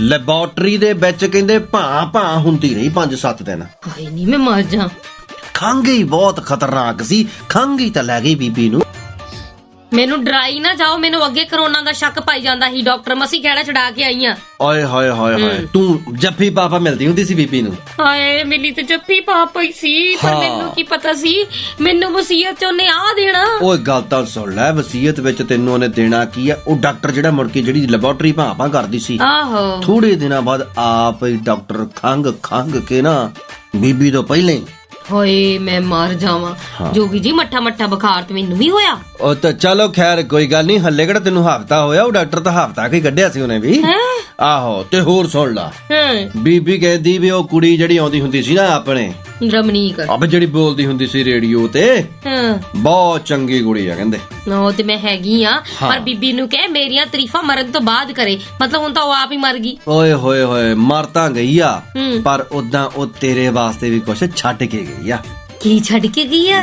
ਲੈਬੋਰਟਰੀ ਦੇ ਵਿੱਚ ਕਹਿੰਦੇ ਭਾਂ ਹੁੰਦੀ ਰਹੀ 5-7 ਦਿਨ। ਹਾਏ ਨਹੀਂ ਮੈਂ ਮਰ ਜਾ। ਖੰਘ ਹੀ ਬਹੁਤ ਖਤਰਨਾਕ ਸੀ, ਖੰਘ ਹੀ ਤਾਂ ਲੈ ਗਈ ਬੀਬੀ ਨੂੰ। ਮੈਨੂੰ ਡਰਾਈ ਨਾ ਜਾਓ, ਮੈਨੂੰ ਅੱਗੇ ਕਰੋਨਾ ਦਾ ਸ਼ੱਕ ਪਾਈ ਜਾਂਦਾ ਸੀ, ਡਾਕਟਰ ਮਸੀ ਕਹਿਣਾ ਛਡਾ ਕੇ ਆਈ ਆ। ਓਏ ਹੋਏ ਹੋਏ ਹੋਏ, ਤੂੰ ਜੱਫੀ ਪਾਪਾ ਮਿਲਦੀ ਹੁੰਦੀ ਸੀ ਬੀਬੀ ਨੂੰ? ਹਾਏ ਮਿਲੀ ਤੇ ਜੱਫੀ ਪਾਪਾ ਹੀ ਸੀ, ਪਰ ਮੈਨੂੰ ਕੀ ਪਤਾ ਸੀ ਮੈਨੂੰ ਵਸੀਅਤ ਚ ਉਹਨੇ ਆ ਦੇਣਾ। ਓਏ ਗੱਲ ਤਾਂ ਸੁਣ ਲੈ, ਵਸੀਅਤ ਵਿੱਚ ਤੈਨੂੰ ਉਹਨੇ ਦੇਣਾ ਕੀ ਆ? ਉਹ ਡਾਕਟਰ ਜਿਹੜਾ ਮੁੜ ਕੇ ਜਿਹੜੀ ਲੈਬੋਰਟਰੀ ਭਾਂ ਕਰਦੀ ਸੀ, ਆਹੋ, ਥੋੜੇ ਦਿਨਾਂ ਬਾਅਦ ਆਪ ਹੀ ਡਾਕਟਰ ਖੰਗ ਕੇ ਨਾ ਬੀਬੀ ਤੋਂ ਪਹਿਲਾਂ ਹੀ। ਹੋਏ ਮੈਂ ਮਰ ਜਾਵਾਂ। ਜੋਗੀ ਜੀ ਮੱਠਾ ਬੁਖਾਰ ਤੇ ਮੈਨੂੰ ਵੀ ਹੋਇਆ। ਉਹ ਤਾਂ ਚਲੋ ਖੈਰ ਕੋਈ ਗੱਲ ਨਹੀਂ, ਹੱਲੇ ਕਿਹੜਾ ਤੈਨੂੰ ਹਫਤਾ ਹੋਇਆ, ਉਹ ਡਾਕਟਰ ਤਾਂ ਹਫਤਾ ਕੇ ਕੱਢਿਆ ਸੀ ਉਹਨੇ ਵੀ। ਆਹੋ। ਤੇ ਹੋਰ ਸੁਣ ਲਾ, ਬੀਬੀ ਕਹਿੰਦੀ ਵੀ ਉਹ ਕੁੜੀ ਜਿਹੜੀ ਆਉਂਦੀ ਹੁੰਦੀ ਸੀ ਨਾ ਆਪਣੇ ਰਮਨੀਕ, ਅਬ ਜਿਹੜੀ ਬੋਲਦੀ ਹੁੰਦੀ ਸੀ ਰੇਡੀਓ ਤੇ, ਬਹੁਤ ਚੰਗੀ ਕੁੜੀ ਆ ਕਹਿੰਦੇ। ਉਹ ਤੇ ਮੈਂ ਹੈਗੀ ਆ, ਪਰ ਬੀਬੀ ਨੂੰ ਕਹੇ ਮੇਰੀਆਂ ਤਾਰੀਫਾਂ ਮਰਨ ਤੋਂ ਬਾਅਦ ਕਰੇ, ਮਤਲਬ ਹੁਣ ਤਾਂ ਉਹ ਆਪ ਹੀ ਮਰ ਗਈ। ਓਏ ਹੋਏ ਹੋਏ, ਮਰ ਤਾਂ ਗਈ ਆ, ਪਰ ਉਦਾਂ ਉਹ ਤੇਰੇ ਵਾਸਤੇ ਵੀ ਕੁਛ ਛੱਡ ਕੇ ਗਈ ਆ। ਕੀ ਛੱਡ ਕੇ ਗਈ ਆ?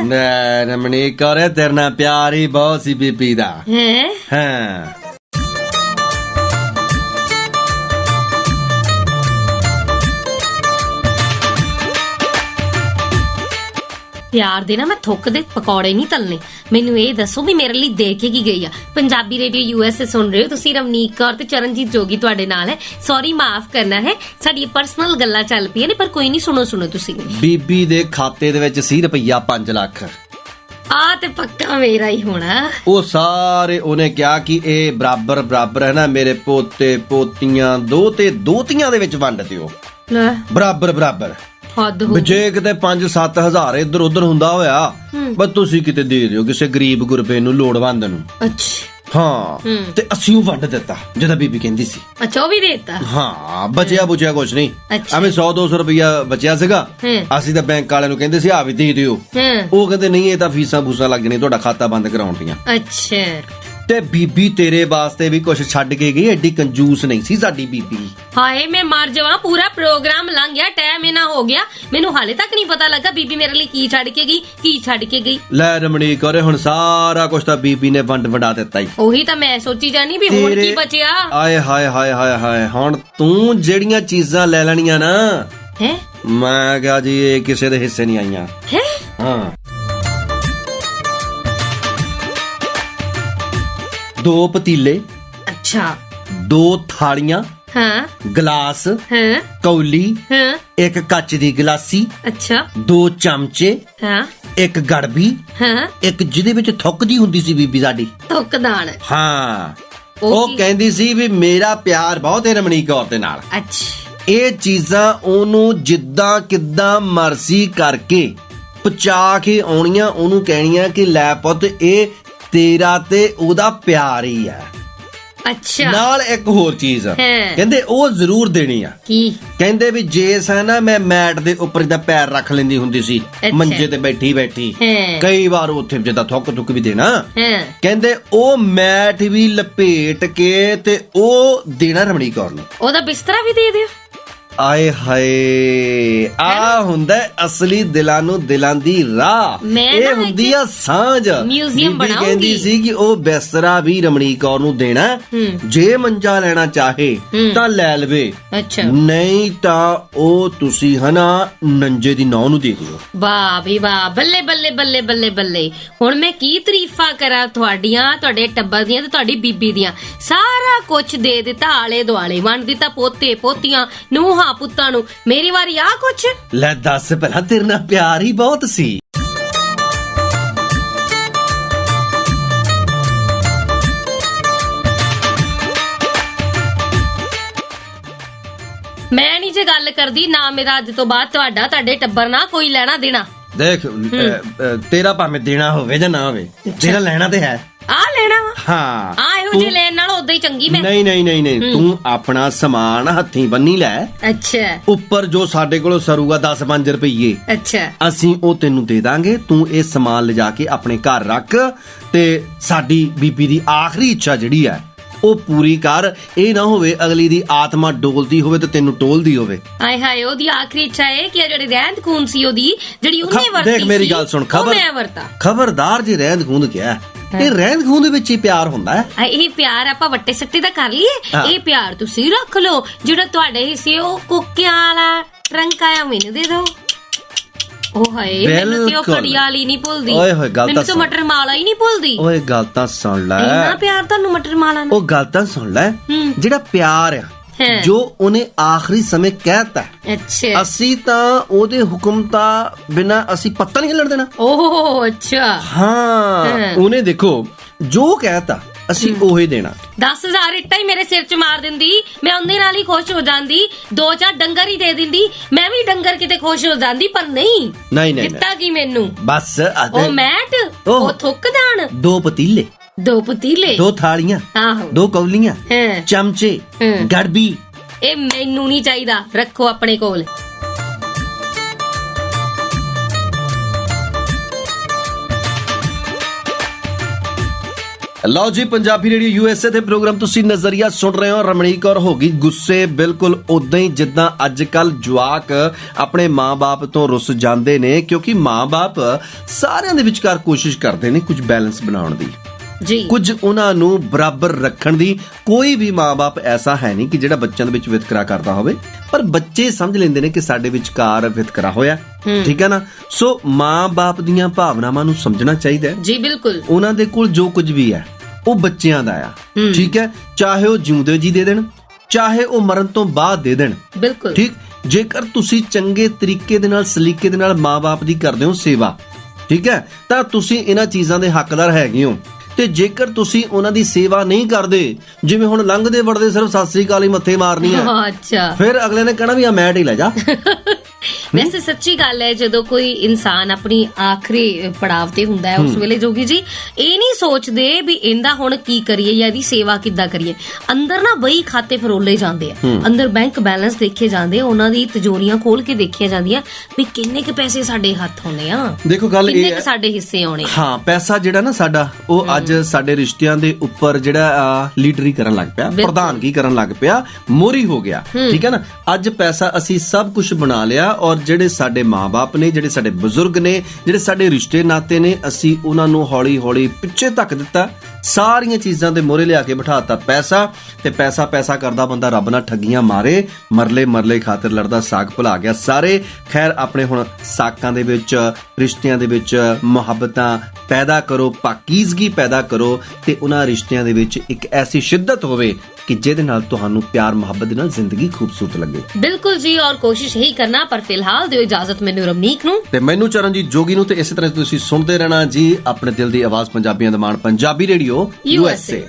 ਰਮਨੀਕ ਕਰੇ ਤੇਰੇ ਨਾਲ ਪਿਆਰ ਹੀ ਬਹੁਤ ਸੀ ਬੀਬੀ ਦਾ। ਹਾਂ। ਪਿਆਰ ਦੇ ਨਾ ਮੈਂ ਥੁੱਕ ਦੇ ਪਕੌੜੇ ਨਹੀਂ ਤਲਨੇ। ਮੈਨੂੰ ਇਹ ਦੱਸੋ ਵੀ ਮੇਰੇ ਲਈ ਦੇ ਕੇ ਕੀ ਗਈ ਆ? ਪੰਜਾਬੀ ਰੇਡੀਓ USA ਸੁਣ ਰਹੇ ਹੋ ਤੁਸੀਂ, ਰਮਨੀਕ ਕੌਰ ਤੇ ਚਰਨਜੀਤ ਜੋਗੀ ਤੁਹਾਡੇ ਨਾਲ ਹੈ। ਸੌਰੀ ਮਾਫ ਕਰਨਾ ਹੈ, ਸਾਡੀ ਪਰਸਨਲ ਗੱਲਾਂ ਚੱਲ ਪਈਆਂ ਨੇ, ਪਰ ਕੋਈ ਨਹੀਂ, ਸੁਣੋ ਤੁਸੀਂ। ਬੀਬੀ ਦੇ ਖਾਤੇ ਦੇ ਵਿੱਚ ਸੀ ਰੁਪਈਆ 5 ਲੱਖ। ਆ ਤੇ ਪੱਕਾ ਮੇਰਾ ਹੀ ਹੋਣਾ। ਉਹ ਸਾਰੇ ਉਹਨੇ ਕਿਹਾ ਕਿ ਇਹ ਬਰਾਬਰ ਹੈ ਨਾ, ਮੇਰੇ ਪੋਤੇ ਪੋਤੀਆਂ ਦੋਤੀਆਂ ਦੇ ਵਿੱਚ ਵੰਡ ਦਿਓ ਬਰਾਬਰ। ਜੇ ਕਿਤੇ 5-7 ਹਜ਼ਾਰ ਇੱਧਰ ਉੱਧਰ ਹੁੰਦਾ ਹੋਇਆ, ਬਸ ਤੁਸੀਂ ਕਿਤੇ ਦੇ ਦਿਓ ਕਿਸੇ ਗਰੀਬ ਗੁਰਬੇ ਨੂੰ, ਲੋੜਵੰਦ ਨੂੰ। ਅੱਛਾ। ਹਾਂ। ਤੇ ਅਸੀਂ ਉਹ ਵੰਡ ਦਿੱਤਾ ਜਿਹਦਾ ਬੀਬੀ ਕਹਿੰਦੀ ਸੀ। ਅੱਛਾ, ਉਹ ਵੀ ਦੇਤਾ? ਹਾਂ, ਬਚਿਆ ਕੁਛ ਨਹੀਂ। ਐਵੇਂ 100-200 ਰੁਪਇਆ ਬਚਿਆ ਸੀਗਾ, ਅਸੀਂ ਤਾਂ ਬੈਂਕ ਵਾਲਿਆਂ ਨੂੰ ਕਹਿੰਦੇ ਸੀ ਆ ਵੀ ਦੇ ਦਿਓ। ਉਹ ਕਹਿੰਦੇ ਨਹੀਂ, ਇਹ ਤਾਂ ਫੀਸਾਂ ਫੂਸਾਂ ਲੱਗ ਜਾਣੀਆਂ, ਤੁਹਾਡਾ ਖਾਤਾ ਬੰਦ ਕਰਾਉਣ ਦੀਆਂ। ਅੱਛਾ। ਤੇ ਬੀਬੀ ਤੇਰੇ ਵਾਸਤੇ ਵੀ ਕੁਛ ਛੱਡ ਕੇ ਗਈ, ਐਡੀ ਕੰਜੂਸ ਨਹੀਂ ਸੀ ਸਾਡੀ ਬੀਬੀ। ਹਾਏ ਮੈਂ ਮਰ ਜਾਵਾਂ, ਪੂਰਾ ਪ੍ਰੋਗਰਾਮ ਲੰਘ ਗਿਆ, ਟਾਈਮ ਇਹਨਾਂ ਹੋ ਗਿਆ, ਮੈਨੂੰ ਹਾਲੇ ਤੱਕ ਨਹੀਂ ਪਤਾ ਲੱਗਾ ਬੀਬੀ ਮੇਰੇ ਲਈ ਕੀ ਛੱਡ ਕੇ ਗਈ। ਲੈ ਰਮਣੀਕ ਕਰੇ, ਹੁਣ ਸਾਰਾ ਕੁਛ ਤਾਂ ਬੀਬੀ ਨੇ ਵੰਡਾ ਦਿੱਤਾ ਹੀ। ਉਹੀ ਤਾਂ ਮੈਂ ਸੋਚੀ ਜਾਨੀ ਵੀ ਹੁਣ ਕੀ ਬਚਿਆ। ਆਏ ਹਾਏ, ਹੁਣ ਤੂੰ ਜਿਹੜੀਆਂ ਚੀਜ਼ਾਂ ਲੈ ਲੈਣੀਆਂ ਨਾ, ਮੈਂ ਕਿਹਾ ਜੀ ਇਹ ਕਿਸੇ ਦੇ ਹਿੱਸੇ ਨਹੀਂ ਆਈਆਂ। ਹਾਂ। 2 ਪਤੀਲੇ। ਅੱਛਾ। 2 ਥਾਲੀਆਂ। ਗਲਾਸ। ਕੌਲੀ। 1 ਕੱਚ ਦੀ ਗਲਾਸੀ। ਅੱਛਾ। 2 ਚਮਚੇ। 1 ਗੜਬੀ। 1 ਜਿਹਦੇ ਵਿੱਚ ਥੁੱਕਦੀ ਹੁੰਦੀ ਸੀ ਬੀਬੀ ਸਾਡੀ, ਥੁੱਕਦਾਨ। ਹਾਂ। ਉਹ ਕਹਿੰਦੀ ਸੀ ਵੀ ਮੇਰਾ ਪਿਆਰ ਬਹੁਤ ਹੈ ਰਮਣੀਕ ਕੌਰ ਦੇ ਨਾਲ। ਅੱਛਾ। ਇਹ ਚੀਜ਼ਾਂ ਉਹਨੂੰ ਜਿੱਦਾਂ ਕਿੱਦਾਂ ਮਰਜ਼ੀ ਕਰਕੇ ਪਹੁੰਚਾ ਕੇ ਆਉਣੀਆਂ, ਉਹਨੂੰ ਕਹਿਣੀਆਂ ਕਿ ਲੈ ਪੁੱਤ ਇਹ ਤੇਰਾ ਤੇ ਉਹਦਾ ਪਿਆਰ ਹੀ ਆ। ਅੱਛਾ ਨਾਲ ਇੱਕ ਹੋਰ ਚੀਜ਼ ਹਾਂ। ਕਹਿੰਦੇ ਉਹ ਜ਼ਰੂਰ ਦੇਣੀ ਆ। ਕੀ? ਕਹਿੰਦੇ ਵੀ ਜੇ ਸਾ ਨਾ ਮੈਂ ਮੈਟ ਦੇ ਉੱਪਰ ਦਾ ਪੈਰ ਰੱਖ ਲੈਂਦੀ ਹੁੰਦੀ ਸੀ ਅੱਛਾ। ਮੰਜੇ ਤੇ ਬੈਠੀ ਬੈਠੀ ਹਾਂ। ਕਈ ਵਾਰ ਉੱਥੇ ਜਿੱਦਾਂ ਥੁੱਕ ਵੀ ਦੇਣਾ, ਹਾਂ ਕਹਿੰਦੇ ਉਹ ਮੈਟ ਵੀ ਲਪੇਟ ਕੇ ਤੇ ਉਹ ਦੇਣਾ ਰਮਣੀ ਕੌਰ ਨੂੰ। ਉਹਦਾ ਬਿਸਤਰਾ ਵੀ ਦੇ ਦਿਓ। ਆਏ ਹਾਏ, ਆ ਹੁੰਦਾ ਅਸਲੀ ਦਿਲਾਂ ਨੂੰ ਦਿਲਾਂ ਦੀ ਰਾਹ। ਮੈਂ ਇਹ ਨਾ ਹੁੰਦੀ ਆ ਸਾਂਝ। ਮਿਊਜ਼ੀਅਮ ਬੀਬੀ ਬਣਾਉਂਗੀ। ਕਹਿੰਦੀ ਸੀ ਕਿ ਉਹ ਬਿਸਤਰਾ ਵੀ ਰਮਣੀ ਕੌਰ ਨੂੰ ਦੇਣਾ, ਜੇ ਮੰਜਾ ਲੈਣਾ ਚਾਹੇ ਤਾਂ ਲੈ ਲਵੇ, ਅੱਛਾ ਨਹੀਂ ਤਾਂ ਉਹ ਤੁਸੀਂ ਹਨਾ ਨੰਜੇ ਦੀ ਨੌਂ ਨੂੰ ਦੇ ਦਿਓ। ਵਾਹ ਵੀ ਵਾਹ, ਬੱਲੇ ਬੱਲੇ ਬੱਲੇ ਬੱਲੇ ਬੱਲੇ। ਹੁਣ ਮੈਂ ਕੀ ਤਾਰੀਫਾਂ ਕਰਾਂ ਤੁਹਾਡੀਆਂ, ਤੁਹਾਡੇ ਟੱਬਰ ਦੀਆਂ ਤੇ ਤੁਹਾਡੀ ਬੀਬੀ ਦੀਆਂ। ਸਾਰਾ ਕੁਝ ਦੇ ਦਿੱਤਾ, ਆਲੇ ਦੁਆਲੇ ਵੰਡ ਦਿੱਤਾ, ਪੋਤੇ ਪੋਤੀਆਂ ਨੂੰਹਾਂ ਪੁੱਤਾਂ ਨੂੰ। ਮੇਰੀ ਵਾਰੀ ਆ ਕੁਛ। ਲੈ ਦੱਸ, ਪਹਿਲਾਂ ਤੇਰੇ ਨਾਲ ਪਿਆਰ ਹੀ ਬਹੁਤ ਸੀ। ਮੈਂ ਨਹੀਂ ਜੇ ਗੱਲ ਕਰਦੀ, ਨਾ ਮੇਰਾ ਅੱਜ ਤੋਂ ਬਾਅਦ ਤੁਹਾਡੇ ਟੱਬਰ ਨਾਲ ਕੋਈ ਲੈਣਾ ਦੇਣਾ। ਦੇਖ ਤੇਰਾ ਭਾਵੇਂ ਦੇਣਾ ਹੋਵੇ ਜਾਂ ਨਾ ਹੋਵੇ, ਤੇਰਾ ਲੈਣਾ ਤੇ ਹੈ। ਆ ਲੈਣਾ ਵਾ? ਹਾਂ, ਆ ਇਹੋ ਜਿਹੇ ਲੈਣ ਨਾਲ ਉਦਾਂ ਹੀ ਚੰਗੀ ਮੈਂ। ਨਹੀਂ ਨਹੀਂ ਨਹੀਂ ਨਹੀਂ, ਤੂੰ ਆਪਣਾ ਸਮਾਨ ਹੱਥੀਂ ਬੰਨੀ ਲੈ। ਅੱਛਾ ਉੱਪਰ ਜੋ ਸਾਡੇ ਕੋਲੋਂ ਸਰੂਗਾ 10-5 ਰੁਪਏ, ਅੱਛਾ ਅਸੀਂ ਉਹ ਤੈਨੂੰ ਦੇ ਦਾਂਗੇ। ਤੂੰ ਇਹ ਸਮਾਨ ਲਿਜਾ ਕੇ ਆਪਣੇ ਘਰ ਰੱਖ ਤੇ ਸਾਡੀ ਬੀਬੀ ਦੀ ਆਖਰੀ ਇੱਛਾ ਜਿਹੜੀ ਹੈ ਉਹ ਪੂਰੀ ਕਰ। ਇਹ ਨਾ ਹੋਵੇ ਅਗਲੀ ਦੀ ਆਤਮਾ ਡੋਲਦੀ ਹੋਵੇ ਤੇ ਤੈਨੂੰ ਟੋਲਦੀ ਹੋਵੇ। ਆਏ ਹਾਏ, ਉਹਦੀ ਆਖਰੀ ਇੱਛਾ ਹੈ ਕਿ ਜਿਹੜੀ ਰਹਿੰਦ ਖੂਨ ਸੀ ਉਹਦੀ, ਜਿਹੜੀ ਉਹਨੇ ਵਰਤੀ ਦੇਖ ਮੇਰੀ ਗੱਲ ਸੁਣ, ਮੈਂ ਵਰਤਾ। ਖਬਰਦਾਰ ਜੇ ਰਹਿੰਦ ਖੂੰਦ ਕਿਹਾ, ਇਹ ਰਹਿੰਦ ਖੂੰਦ ਵਿੱਚ ਹੀ ਪਿਆਰ ਹੁੰਦਾ ਹੈ। ਇਹ ਪਿਆਰ ਆਪਾਂ ਵੱਟੇ ਸੱਟੇ ਦਾ ਕਰ ਲਈਏ। ਇਹ ਪਿਆਰ ਤੁਸੀਂ ਰੱਖ ਲਓ, ਜਿਹੜਾ ਤੁਹਾਡੇ ਹਿੱਸੇ ਉਹ ਕੋਕਿਆਂ ਵਾਲਾ ਰੰਗ ਆਇਆ ਮੈਨੂੰ ਦੇ ਦਿਓ। ਉਹ ਹਾਏ, ਮੈਨੂੰ ਤੇ ਉਹ ਕੜੀ ਵਾਲੀ ਨਹੀਂ ਭੁੱਲਦੀ। ਓਏ ਹੋਏ, ਗੱਲ ਮੈਨੂੰ ਤਾਂ ਤਾਂ ਮਟਰ ਮਾਲਾ ਹੀ ਨਹੀਂ ਭੁੱਲਦੀ। ਓਏ ਗੱਲ ਤਾਂ ਸੁਣ ਲੈ, ਇੰਨਾ ਪਿਆਰ ਤੁਹਾਨੂੰ ਮਟਰ ਮਾਲਾ ਨਾਲ। ਉਹ ਗੱਲ ਤਾਂ ਸੁਣ ਲੈ, ਜਿਹੜਾ ਪਿਆਰ ਆ ਜੋ ਉਹਨੇ ਆਖਰੀ ਸਮੇਂ ਕਹਿਤਾ, ਅੱਛਾ ਅਸੀਂ ਤਾਂ ਉਹਦੇ ਹੁਕਮ ਤਾਂ ਬਿਨਾ ਅਸੀਂ ਪੱਤਾ ਨਹੀਂ ਹਿੱਲਣ ਦੇਣਾ। ਓਹ ਅੱਛਾ, ਹਾਂ ਉਹਨੇ ਦੇਖੋ ਜੋ ਕਹਿਤਾ ਅਸੀਂ ਉਹੀ ਦੇਣਾ। 10,000 ਇੱਟਾਂ ਹੀ ਮੇਰੇ ਸਿਰ 'ਚ ਮਾਰ ਦਿੰਦੀ, ਮੈਂ ਉਹਦੇ ਨਾਲ ਹੀ ਖੁਸ਼ ਹੋ ਜਾਂਦੀ। 2-4 ਡੰਗਰ ਹੀ ਦੇ ਦਿੰਦੀ, ਮੈਂ ਵੀ ਡੰਗਰ ਕਿਤੇ ਖੁਸ਼ ਹੋ ਜਾਂਦੀ। ਪਰ ਨਹੀਂ ਨਹੀਂ ਦਿੱਤਾ ਕੀ ਮੈਨੂੰ? ਬਸ ਉਹ ਮੈਟ, ਉਹ ਥੁੱਕਦਾਨ, 2 ਪਤੀਲੇ, 2 ਪਤੀਲੇ, 2 ਥਾਲੀਆਂ, ਆਹੋ 2 ਕੌਲੀਆਂ, ਹਾਂ। ਚਮਚੇ, ਗੜਬੀ। ਇਹ ਮੈਨੂੰ ਨਹੀਂ ਚਾਹੀਦਾ, ਰੱਖੋ ਆਪਣੇ ਕੋਲ। ਲਓ ਜੀ, ਪੰਜਾਬੀ ਰੇਡੀਓ USA ਦੇ ਪ੍ਰੋਗਰਾਮ ਤੁਸੀਂ ਨਜ਼ਰੀਆ ਸੁਣ ਰਹੇ ਹੋ। ਰਮਣੀ ਕੌਰ ਹੋ ਗਈ ਗੁੱਸੇ, ਬਿਲਕੁਲ ਉਦਾਂ ਹੀ ਜਿੱਦਾਂ ਅੱਜ ਕੱਲ ਜਵਾਕ ਆਪਣੇ ਮਾਂ-ਬਾਪ ਤੋਂ ਰੁੱਸ ਜਾਂਦੇ ਨੇ, ਕਿਉਂਕਿ ਮਾਂ-ਬਾਪ ਸਾਰਿਆਂ ਦੇ ਵਿਚਕਾਰ ਕੋਸ਼ਿਸ਼ ਕਰਦੇ ਨੇ ਕੁਝ ਬੈਲੈਂਸ ਬਣਾਉਣ ਦੀ, ਜੀ ਕੁਝ ਉਹਨਾਂ ਨੂੰ ਬਰਾਬਰ ਰੱਖਣ ਦੀ। ਕੋਈ ਵੀ ਮਾਂ-ਬਾਪ ਐਸਾ ਹੈ ਨਹੀਂ ਕਿ ਜਿਹੜਾ ਬੱਚਿਆਂ ਦੇ ਵਿੱਚ ਵਿਤਕਰਾ ਕਰਦਾ ਹੋਵੇ, ਪਰ ਬੱਚੇ ਸਮਝ ਲੈਂਦੇ ਨੇ ਕਿ ਸਾਡੇ ਵਿਚਕਾਰ ਵਿਤਕਰਾ ਹੋਇਆ, ਠੀਕ ਹੈ ਨਾ। ਸੋ ਮਾਂ-ਬਾਪ ਦੀਆਂ ਭਾਵਨਾਵਾਂ ਨੂੰ ਸਮਝਣਾ ਚਾਹੀਦਾ ਹੈ। ਜੀ ਬਿਲਕੁਲ। ਉਹਨਾਂ ਦੇ ਕੋਲ ਜੋ ਕੁਝ ਵੀ ਹੈ ਉਹ ਬੱਚਿਆਂ ਦਾ ਆ, ਠੀਕ ਹੈ। ਚਾਹੇ ਉਹ ਜਿਉਂਦੇ ਜੀ ਦੇ ਦੇਣ, ਚਾਹੇ ਉਹ ਮਰਨ ਤੋਂ ਬਾਅਦ ਦੇ ਦੇਣ, ਬਿਲਕੁਲ ਠੀਕ। ਜੇਕਰ ਤੁਸੀਂ ਚੰਗੇ ਤਰੀਕੇ ਦੇ ਨਾਲ, ਸਲੀਕੇ ਦੇ ਨਾਲ ਮਾਂ-ਬਾਪ ਦੀ ਕਰਦੇ ਹੋ ਸੇਵਾ, ਠੀਕ ਹੈ, ਤਾਂ ਤੁਸੀਂ ਇਹਨਾਂ ਚੀਜ਼ਾਂ ਦੇ ਹੱਕਦਾਰ ਹੈਗੇ ਹੋ। ਤੇ ਜੇਕਰ ਤੁਸੀਂ ਉਹਨਾਂ ਦੀ ਸੇਵਾ ਨਹੀਂ ਕਰਦੇ, ਜਿਵੇਂ ਹੁਣ ਲੰਘਦੇ ਵੜਦੇ ਸਿਰਫ ਸਤਿ ਸ੍ਰੀ ਅਕਾਲ ਹੀ ਮੱਥੇ ਮਾਰਨੀ ਹੈ, ਅੱਛਾ, ਫਿਰ ਅਗਲੇ ਨੇ ਕਹਿਣਾ ਵੀ ਆ ਮੈਟ ਹੀ ਲੈ ਜਾ। ਵੈਸੇ ਸੱਚੀ ਗੱਲ ਹੈ, ਜਦੋਂ ਕੋਈ ਇਨਸਾਨ ਆਪਣੀ ਆਖਰੀ ਪੜਾਵ ਤੇ ਹੁੰਦਾ ਹੈ, ਉਸ ਵੇਲੇ ਜੋਗੀ ਜੀ ਇਹ ਨਹੀਂ ਸੋਚਦੇ ਵੀ ਇਹਦਾ ਹੁਣ ਕੀ ਕਰੀਏ ਜਾਂ ਇਹਦੀ ਸੇਵਾ ਕਿੱਦਾਂ ਕਰੀਏ। ਅੰਦਰ ਨਾ ਬਈ ਖਾਤੇ ਫਰੋਲੇ ਜਾਂਦੇ ਆ, ਅੰਦਰ ਬੈਂਕ ਬੈਲੈਂਸ ਦੇਖੇ ਜਾਂਦੇ ਆ, ਉਹਨਾਂ ਦੀ ਤਿਜੋਰੀਆਂ ਖੋਲ ਕੇ ਦੇਖੀਆਂ ਜਾਂਦੀਆਂ ਵੀ ਕਿੰਨੇ ਕੁ ਪੈਸੇ ਸਾਡੇ ਹੱਥ ਆਉਣੇ ਆ, ਦੇਖੋ ਗੱਲ ਇਹ ਕਿੰਨੇ ਹੈ, ਕੁ ਸਾਡੇ ਹਿੱਸੇ ਆਉਣੇ। ਹਾਂ, ਪੈਸਾ ਜਿਹੜਾ ਨਾ ਸਾਡਾ, ਉਹ ਅੱਜ ਸਾਡੇ ਰਿਸ਼ਤਿਆਂ ਦੇ ਉੱਪਰ ਜਿਹੜਾ ਲੀਡਰੀ ਕਰਨ ਲੱਗ ਪਿਆ, ਪ੍ਰਧਾਨਗੀ ਕਰਨ ਲੱਗ ਪਿਆ, ਮੋਰੀ ਹੋ ਗਿਆ, ਠੀਕ ਹੈ ਨਾ। ਅੱਜ ਪੈਸਾ ਅਸੀਂ ਸਭ ਕੁਝ ਬਣਾ ਲਿਆ, ਔਰ ਜਿਹੜੇ ਸਾਡੇ ਮਾਂ-ਬਾਪ ਨੇ, ਜਿਹੜੇ ਸਾਡੇ ਬਜ਼ੁਰਗ ਨੇ, ਜਿਹੜੇ ਸਾਡੇ ਰਿਸ਼ਤੇ ਨਾਤੇ ਨੇ, ਅਸੀਂ ਉਹਨਾਂ ਨੂੰ ਹੌਲੀ-ਹੌਲੀ ਪਿੱਛੇ ਧੱਕ ਦਿੱਤਾ। ਸਾਰੀਆਂ ਚੀਜ਼ਾਂ ਦੇ ਮੋਹਰੇ ਲਿਆ ਕੇ ਬਿਠਾਤਾ ਪੈਸਾ, ਤੇ ਪੈਸਾ ਪੈਸਾ ਕਰਦਾ ਬੰਦਾ ਰੱਬ ਨਾਲ ਠੱਗੀਆਂ ਮਾਰੇ, ਮਰਲੇ ਖਾਤਰ ਲੜਦਾ ਸਾਗ ਭੁਲਾ ਗਿਆ ਸਾਰੇ। ਖੈਰ, ਆਪਣੇ ਹੁਣ ਸਾਕਾਂ ਦੇ ਵਿੱਚ, ਰਿਸ਼ਤਿਆਂ ਦੇ ਵਿੱਚ ਮੁਹੱਬਤਾਂ ਪੈਦਾ ਕਰੋ, ਪਾਕੀਜ਼ਗੀ ਪੈਦਾ ਕਰੋ, ਤੇ ਉਹਨਾਂ ਰਿਸ਼ਤਿਆਂ ਦੇ ਵਿੱਚ ਇੱਕ ਐਸੀ ਸ਼ਿੱਦਤ ਹੋਵੇ ਕਿ ਜਿਹਦੇ ਨਾਲ ਤੁਹਾਨੂੰ ਪਿਆਰ ਮੁਹੱਬਤ ਦੇ ਨਾਲ ਜ਼ਿੰਦਗੀ ਖੂਬਸੂਰਤ ਲੱਗੇ। ਬਿਲਕੁਲ ਜੀ, ਔਰ ਕੋਸ਼ਿਸ਼ ਇਹੀ ਕਰਨਾ। ਪਰ ਫਿਲਹਾਲ ਦਿਓ ਇਜਾਜ਼ਤ ਮੈਨੂੰ ਰਮਨੀਕ ਨੂੰ ਤੇ ਮੈਨੂੰ ਚਰਨਜੀਤ ਜੋਗੀ ਨੂੰ, ਤੇ ਇਸੇ ਤਰ੍ਹਾਂ ਤੁਸੀਂ ਸੁਣਦੇ ਰਹਿਣਾ ਜੀ ਆਪਣੇ ਦਿਲ ਦੀ ਆਵਾਜ਼ ਪੰਜਾਬੀਆਂ ਦਾ ਮਾਣ, ਪੰਜਾਬੀ ਰੇਡੀਓ USA।